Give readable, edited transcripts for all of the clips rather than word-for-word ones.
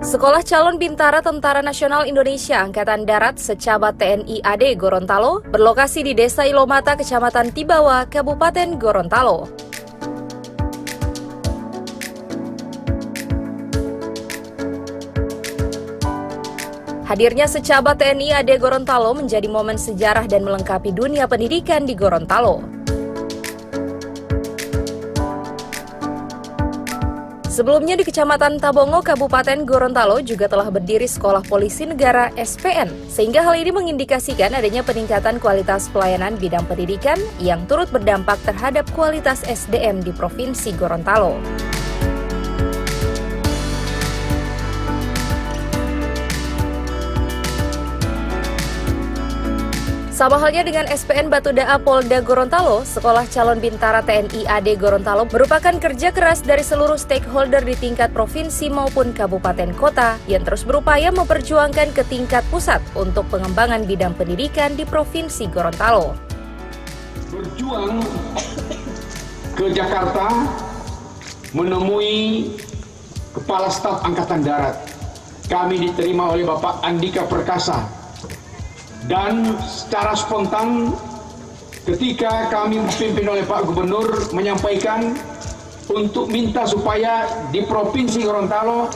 Sekolah Calon Bintara Tentara Nasional Indonesia Angkatan Darat Secabat TNI AD Gorontalo berlokasi di Desa Ilomata, Kecamatan Tibawa, Kabupaten Gorontalo. Hadirnya Secabat TNI AD Gorontalo menjadi momen sejarah dan melengkapi dunia pendidikan di Gorontalo. Sebelumnya di Kecamatan Tabongo, Kabupaten Gorontalo juga telah berdiri Sekolah Polisi Negara (SPN), sehingga hal ini mengindikasikan adanya peningkatan kualitas pelayanan bidang pendidikan yang turut berdampak terhadap kualitas SDM di Provinsi Gorontalo. Sama halnya dengan SPN Batu Daa Polda Gorontalo, Sekolah Calon Bintara TNI AD Gorontalo merupakan kerja keras dari seluruh stakeholder di tingkat provinsi maupun kabupaten kota yang terus berupaya memperjuangkan ke tingkat pusat untuk pengembangan bidang pendidikan di Provinsi Gorontalo. Berjuang ke Jakarta menemui Kepala Staf Angkatan Darat. Kami diterima oleh Bapak Andika Perkasa. Dan secara spontan ketika kami dipimpin oleh Pak Gubernur menyampaikan untuk minta supaya di Provinsi Gorontalo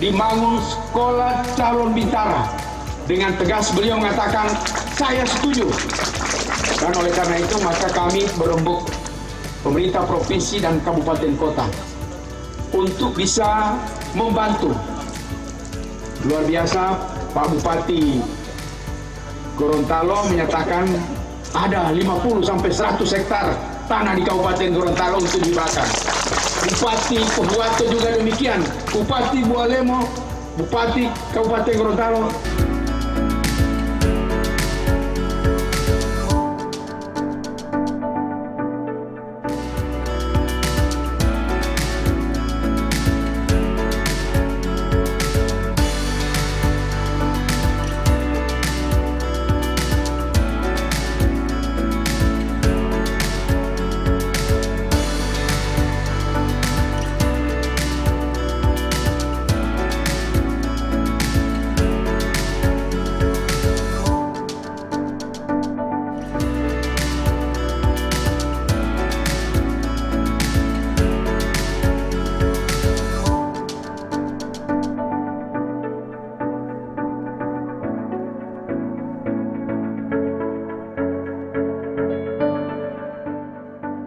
dibangun Sekolah Calon Bintara. Dengan tegas beliau mengatakan, saya setuju. Dan oleh karena itu maka kami berembuk pemerintah provinsi dan kabupaten kota untuk bisa membantu. Luar biasa Pak Bupati Gorontalo menyatakan ada 50 sampai 100 hektar tanah di Kabupaten Gorontalo untuk dibakar. Bupati Pohuwato juga demikian. Bupati Bualemo, Bupati Kabupaten Gorontalo.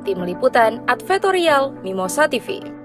Tim Liputan Advertorial Mimosa TV.